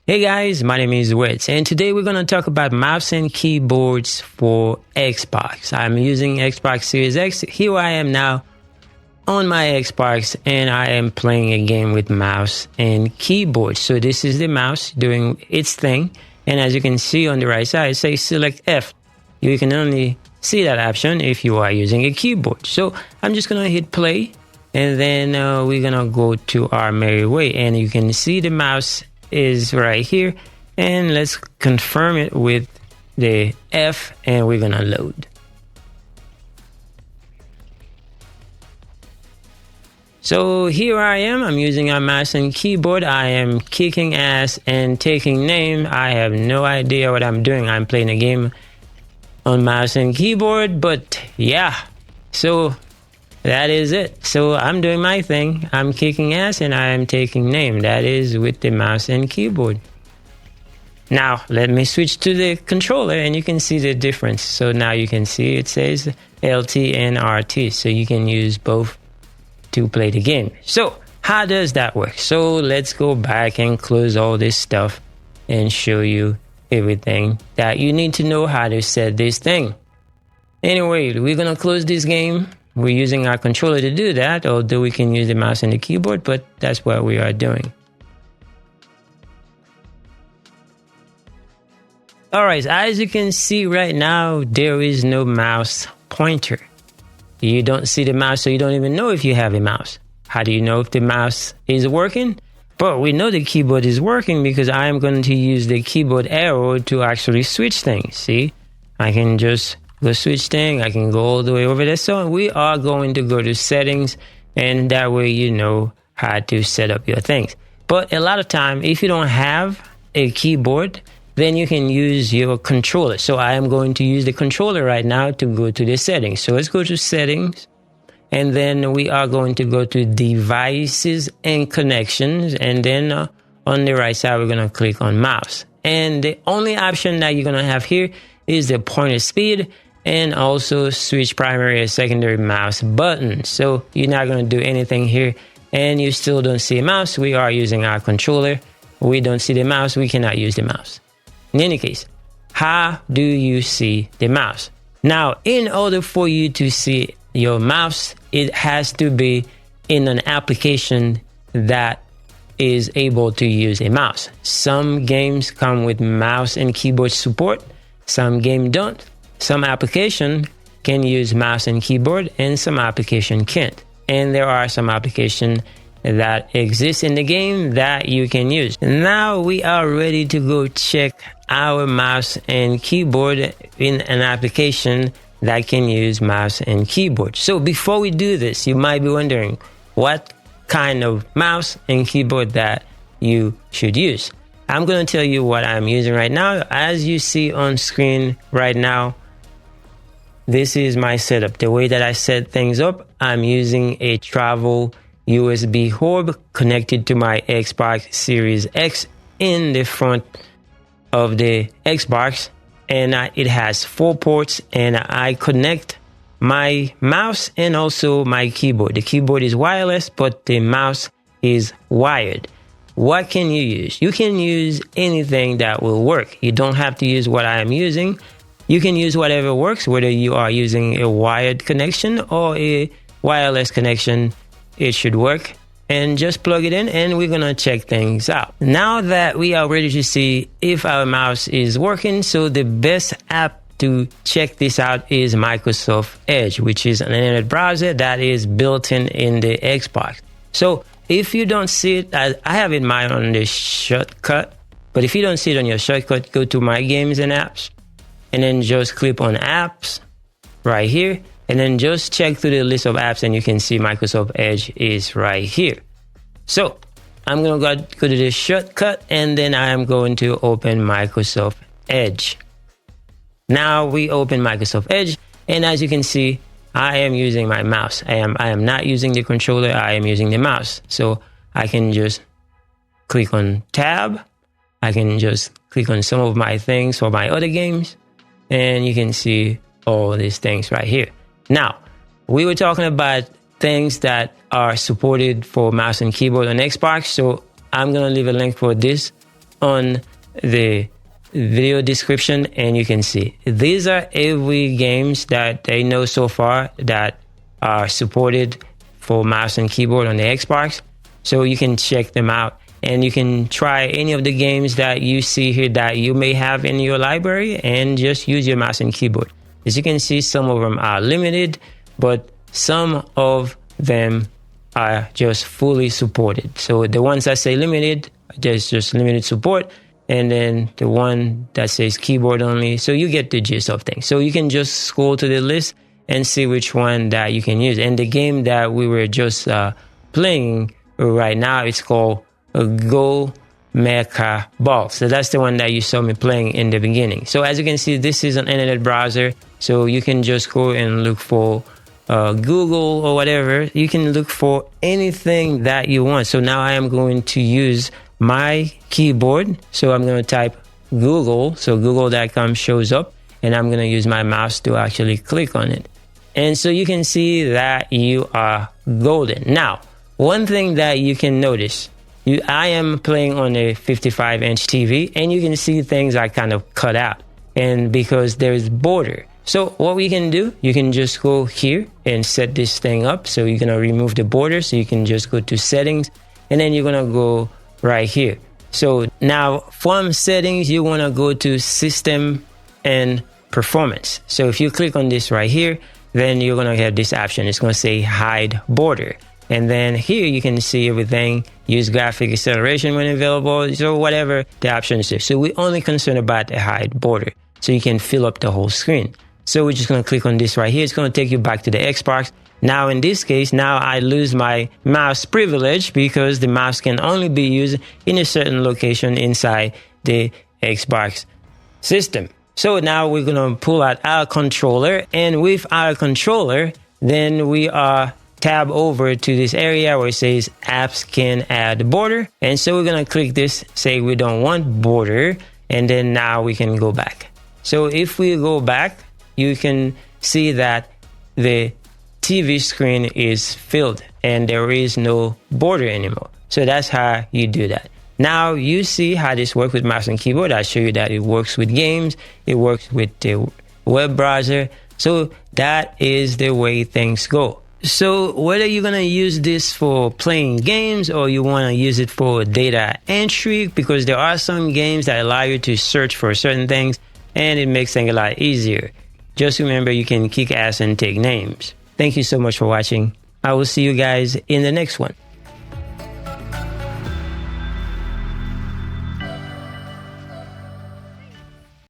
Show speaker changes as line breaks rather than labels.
Hey guys, my name is Witz, and today we're going to talk about mouse and keyboards for Xbox. I'm using Xbox Series X. Here I am now on my Xbox, and I am playing a game with mouse and keyboard. So this is the mouse doing its thing, and as you can see on the right side, it says select F. You can only see that option if you are using a keyboard. So I'm just going to hit play, and then we're going to go to our merry way, and you can see the mouse is right here, and let's confirm it with the F, and we're gonna load. So here I am, I'm using a mouse and keyboard. I am kicking ass and taking name. I have no idea what I'm doing. I'm playing a game on mouse and keyboard, but yeah, so that is it. So I'm doing my thing. I'm kicking ass and I am taking name. That is with the mouse and keyboard. Now let me switch to the controller and you can see the difference. So now you can see it says LT and RT. So you can use both to play the game. So how does that work? So let's go back and close all this stuff and show you everything that you need to know how to set this thing. Anyway, we're gonna close this game. We're using our controller to do that, although we can use the mouse and the keyboard, but that's what we are doing. Alright, as you can see right now, there is no mouse pointer. You don't see the mouse, so you don't even know if you have a mouse. How do you know if the mouse is working? But we know the keyboard is working because I am going to use the keyboard arrow to actually switch things. See, I can just go switch thing. I can go all the way over there. So we are going to go to settings, and that way you know how to set up your things. But a lot of time, if you don't have a keyboard, then you can use your controller. So I am going to use the controller right now to go to the settings. So let's go to settings, and then we are going to go to devices and connections, and then on the right side we're going to click on mouse. And the only option that you're going to have here is the pointer speed, and also switch primary and secondary mouse button. So you're not going to do anything here, and you still don't see a mouse. We are using our controller. We don't see the mouse. We cannot use the mouse. In any case, how do you see the mouse? Now, in order for you to see your mouse, it has to be in an application that is able to use a mouse. Some games come with mouse and keyboard support. Some games don't. Some application can use mouse and keyboard, and some application can't. And there are some applications that exist in the game that you can use. Now we are ready to go check our mouse and keyboard in an application that can use mouse and keyboard. So before we do this, you might be wondering what kind of mouse and keyboard that you should use. I'm going to tell you what I'm using right now. As you see on screen right now, this is my setup. The way that I set things up, I'm using a travel USB hub connected to my Xbox Series X in the front of the Xbox, and it has 4 ports, and I connect my mouse and also my keyboard. The keyboard is wireless, but the mouse is wired. What can you use? You can use anything that will work. You don't have to use what I am using. You can use whatever works, whether you are using a wired connection or a wireless connection, it should work. And just plug it in, and we're gonna check things out. Now that we are ready to see if our mouse is working, so the best app to check this out is Microsoft Edge, which is an internet browser that is built in the Xbox. So if you don't see it, I have it mine on the shortcut, but if you don't see it on your shortcut, go to My Games and Apps, and then just click on Apps right here, and then just check through the list of apps, and you can see Microsoft Edge is right here. So I'm going to go to the shortcut, and then I am going to open Microsoft Edge. Now we open Microsoft Edge, and as you can see, I am using my mouse. I am not using the controller. I am using the mouse. So I can just click on Tab. I can just click on some of my things for my other games, and you can see all these things right here. Now, we were talking about things that are supported for mouse and keyboard on Xbox, so I'm going to leave a link for this on the video description and you can see. These are every games that they know so far that are supported for mouse and keyboard on the Xbox. So you can check them out and you can try any of the games that you see here that you may have in your library and just use your mouse and keyboard. As you can see, some of them are limited, but some of them are just fully supported. So the ones that say limited, there's just limited support. And then the one that says keyboard only. So you get the gist of things. So you can just scroll to the list and see which one that you can use. And the game that we were just playing right now, it's called Go Mecha Ball. So that's the one that you saw me playing in the beginning. So as you can see, this is an internet browser. So you can just go and look for Google or whatever. You can look for anything that you want. So now I am going to use my keyboard. So I'm going to type Google. So google.com shows up and I'm going to use my mouse to actually click on it. And so you can see that you are golden. Now, one thing that you can notice, I am playing on a 55-inch TV and you can see things are kind of cut out and because there's border. So what we can do, you can just go here and set this thing up. So you're going to remove the border. So you can just go to settings and then you're going to go right here. So now from settings, you want to go to system and performance. So if you click on this right here, then you're going to have this option. It's going to say hide border. And then here you can see everything, use graphic acceleration when available. So whatever the option is there. So we're only concerned about the hide border. So you can fill up the whole screen. So we're just going to click on this right here. It's going to take you back to the Xbox. Now, in this case, now I lose my mouse privilege because the mouse can only be used in a certain location inside the Xbox system. So now we're going to pull out our controller, and with our controller, then we are tab over to this area where it says apps can add border. And so we're going to click this, say we don't want border, and then now we can go back. So if we go back, you can see that the TV screen is filled and there is no border anymore. So that's how you do that. Now you see how this works with mouse and keyboard. I show you that it works with games. It works with the web browser. So that is the way things go. So whether you're going to use this for playing games or you want to use it for data entry, because there are some games that allow you to search for certain things and it makes things a lot easier. Just remember, you can kick ass and take names. Thank you so much for watching. I will see you guys in the next one.